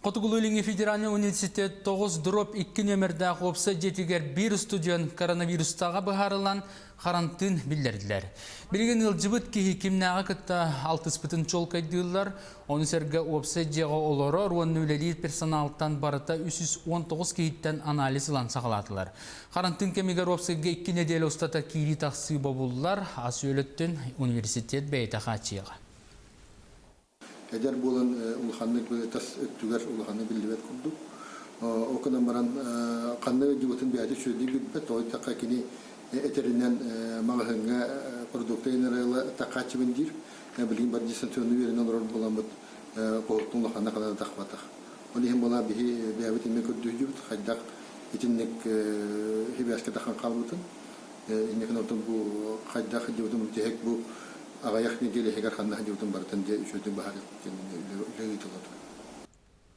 Котугулулинги федеральный университет 9/2 нөмірді қопсы жетігер бір студент коронавирустаға бұхарылан қарантын білдерділер. Білген ылжыбыт кейі кемнағы күтті 6 жол кайдылар, оны сәргі опсы жеға олары руан нөлелер персоналттан барыта 319 кейттен анализ ұлан сағалатылар. Қарантын кемегер опсыға 2 неделі ұстата кейлі тақсы бабулылар, ас өліттін университет бәйтаға чеға. Эдер болан улханны тас түгәр улханны билдебет курдук. Окынан баран канны жибутын бәйте шөйди бит той такка кини этеринен магазинга продукттайнарыла такачы биндир. Билгин бар дисэн төндү беренен рол болан бит кортун улханна кала тахвата. Олихим бола бихи бәйбит име күрдү жибут хаддак итинник хибяска тахан калбытын. Иннекен отун бу хаддак жибутун тек бу Агаяк неделе хегар ханна хадиутун бартан же үшөтүн бахар леги толот.